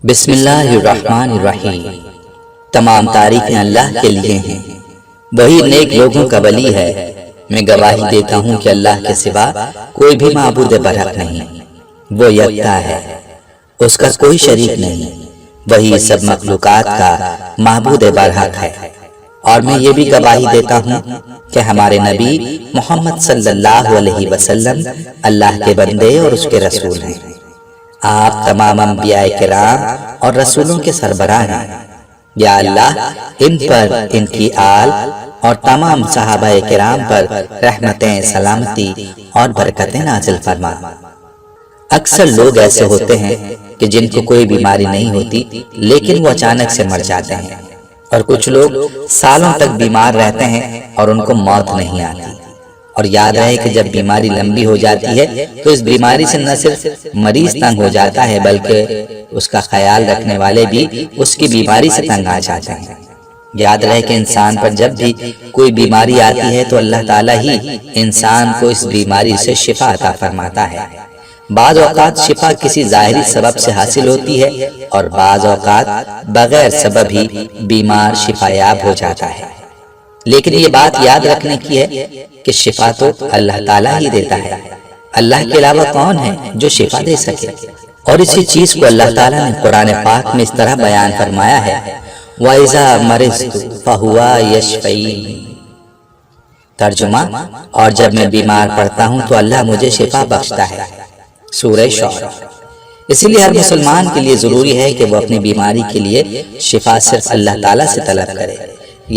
بسم اللہ الرحمن الرحیم۔ تمام تعریفیں اللہ کے لیے ہیں، وہی نیک لوگوں کا ولی ہے۔ میں گواہی دیتا ہوں کہ اللہ کے سوا کوئی بھی معبود برحق نہیں، وہ یکتا ہے، اس کا کوئی شریک نہیں، وہی سب مخلوقات کا معبود برحق ہے۔ اور میں یہ بھی گواہی دیتا ہوں کہ ہمارے نبی محمد صلی اللہ علیہ وسلم اللہ کے بندے اور اس کے رسول ہیں۔ آپ تمام انبیاء کرام اور رسولوں کے سربراہ ہیں۔ یا اللہ ان پر، ان کی آل اور تمام صحابہ کرام پر رحمتیں، سلامتی اور برکتیں نازل فرما۔ اکثر لوگ ایسے ہوتے ہیں کہ جن کو کوئی بیماری نہیں ہوتی لیکن وہ اچانک سے مر جاتے ہیں، اور کچھ لوگ سالوں تک بیمار رہتے ہیں اور ان کو موت نہیں آتی۔ اور یاد رہے کہ جب بیماری لمبی ہو جاتی ہے تو اس بیماری سے نہ صرف مریض تنگ ہو جاتا ہے بلکہ اس کا خیال رکھنے والے بھی اس کی بیماری سے تنگ آ جاتے ہیں۔ یاد رہے کہ انسان پر جب بھی کوئی بیماری آتی ہے تو اللہ تعالیٰ ہی انسان کو اس بیماری سے شفا عطا فرماتا ہے۔ بعض اوقات شفا کسی ظاہری سبب سے حاصل ہوتی ہے اور بعض اوقات بغیر سبب ہی بیمار شفا یاب ہو جاتا ہے۔ لیکن یہ بات یاد رکھنے کی ہے کہ شفا تو اللہ تعالیٰ ہی دیتا ہے، اللہ کے علاوہ کون ہے جو شفا دے سکے؟ اور اسی چیز کو اللہ تعالیٰ نے قرآن پاک میں اس طرح بیان فرمایا ہے، وَإِذَا مَرِضْتُ فَهُوَ يَشْفِينِ۔ ترجمہ، اور جب میں بیمار پڑتا ہوں تو اللہ مجھے شفا بخشتا ہے۔ سورہ شعراء۔ اسی لیے ہر مسلمان کے لیے ضروری ہے کہ وہ اپنی بیماری کے لیے شفا صرف اللہ تعالیٰ سے طلب کرے۔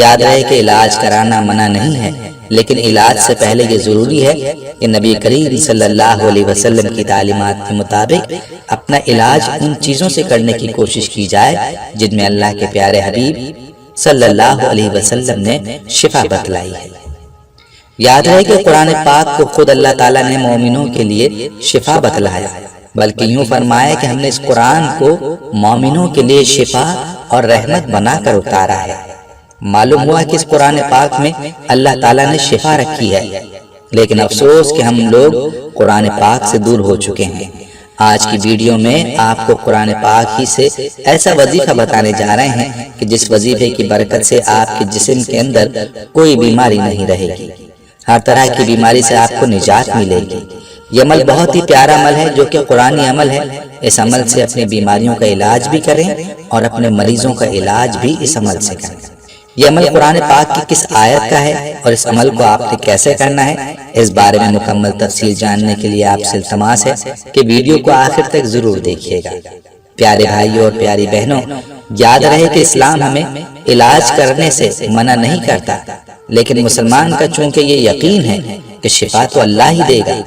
یاد رہے کہ علاج کرانا منع نہیں ہے، لیکن علاج سے پہلے یہ ضروری ہے کہ نبی کریم صلی اللہ علیہ وسلم کی تعلیمات کے مطابق اپنا علاج ان چیزوں سے کرنے کی کوشش کی جائے جن میں اللہ کے پیارے حبیب صلی اللہ علیہ وسلم نے شفا بتلائی ہے۔ یاد رہے کہ قرآن پاک کو خود اللہ تعالیٰ نے مومنوں کے لیے شفا بتلایا، بلکہ یوں فرمایا کہ ہم نے اس قرآن کو مومنوں کے لیے شفا اور رحمت بنا کر اتارا ہے۔ معلوم ہوا کہ اس قرآن پاک میں اللہ تعالیٰ نے شفا رکھی ہے، لیکن افسوس کہ ہم لوگ قرآن پاک سے دور ہو چکے ہیں۔ آج کی ویڈیو میں آپ کو قرآن پاک ہی سے ایسا وظیفہ بتانے جا رہے ہیں کہ جس وظیفے کی برکت سے آپ کے جسم کے اندر کوئی بیماری نہیں رہے گی، ہر طرح کی بیماری سے آپ کو نجات ملے گی۔ یہ عمل بہت ہی پیارا عمل ہے جو کہ قرآنی عمل ہے۔ اس عمل سے اپنی بیماریوں کا علاج بھی کریں اور اپنے مریضوں کا علاج بھی اس عمل سے کریں۔ یہ عمل قرآن پاک کی کس آیت کا ہے اور اس عمل کو آپ نے کیسے کرنا ہے، اس بارے میں مکمل تفصیل جاننے کے لیے آپ سے التماس ہے کہ ویڈیو کو آخر تک ضرور دیکھیے گا۔ پیارے بھائیوں اور پیاری بہنوں، یاد رہے کہ اسلام ہمیں علاج کرنے سے منع نہیں کرتا، لیکن مسلمان کا چونکہ یہ یقین ہے کہ شفا تو اللہ ہی دے گا،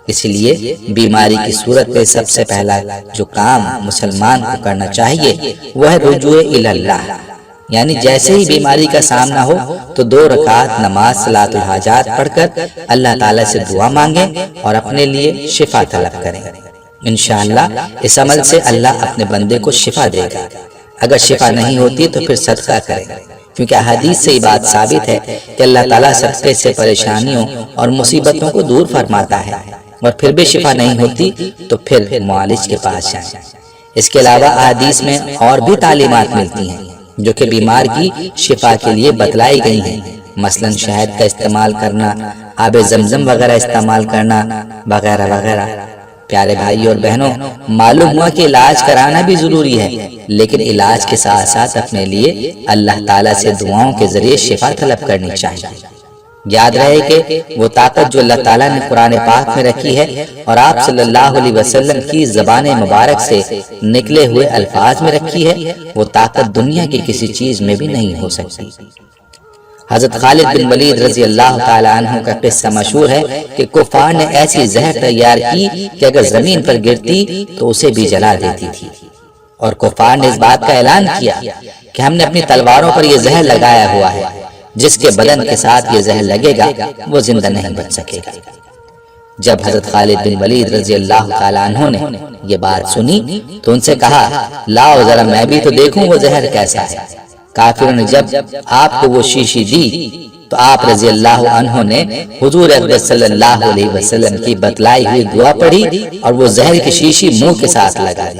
اس لیے بیماری کی صورت میں سب سے پہلا جو کام مسلمان کو کرنا چاہیے وہ ہے رجوع اللہ، یعنی جیسے ہی بیماری کا سامنا ہو تو 2 رکعت نماز صلاۃ الحاجات پڑھ کر اللہ تعالیٰ سے دعا مانگیں اور اپنے لیے شفا طلب کریں۔ انشاءاللہ اس عمل سے اللہ اپنے بندے کو شفا دے گا۔ اگر شفا نہیں ہوتی تو پھر صدقہ کریں، کیونکہ احادیث سے یہ بات ثابت ہے کہ اللہ تعالیٰ صدقے سے پریشانیوں اور مصیبتوں کو دور فرماتا ہے، اور پھر بھی شفا نہیں ہوتی تو پھر معالج کے پاس جائیں۔ اس کے علاوہ احادیث میں اور بھی تعلیمات ملتی ہیں جو کہ بیمار کی شفا کے لیے بتلائی گئی ہیں، مثلا شہد کا استعمال کرنا، آب زمزم وغیرہ استعمال کرنا وغیرہ وغیرہ۔ پیارے بھائی اور بہنوں، معلوم ہوا کہ علاج کرانا بھی ضروری ہے، لیکن علاج کے ساتھ ساتھ اپنے لیے اللہ تعالیٰ سے دعاؤں کے ذریعے شفا طلب کرنی چاہیے۔ یاد رہے کہ وہ طاقت جو اللہ تعالیٰ نے قرآن پاک میں رکھی ہے اور آپ صلی اللہ علیہ وسلم کی زبان مبارک سے نکلے ہوئے الفاظ میں رکھی ہے، وہ طاقت دنیا کی کسی چیز میں بھی نہیں ہو سکتی۔ حضرت خالد بن ولید رضی اللہ تعالیٰ عنہ کا قصہ مشہور ہے کہ کفار نے ایسی زہر تیار کی کہ اگر زمین پر گرتی تو اسے بھی جلا دیتی تھی، اور کفار نے اس بات کا اعلان کیا کہ ہم نے اپنی تلواروں پر یہ زہر لگایا ہوا ہے، جس کے بدن کے ساتھ یہ زہر لگے گا وہ زندہ نہیں بچ سکے گا۔ جب حضرت خالد بن ولید رضی اللہ تعالیٰ عنہ نے یہ بات سنی تو ان سے کہا، لاؤ ذرا میں بھی تو دیکھوں وہ زہر کیسا ہے۔ کافروں نے جب آپ کو وہ شیشی دی تو آپ رضی اللہ عنہ نے حضور اقدس صلی اللہ علیہ وسلم کی بتلائی ہوئی دعا پڑھی اور وہ زہر کی شیشی منہ کے ساتھ لگا دی۔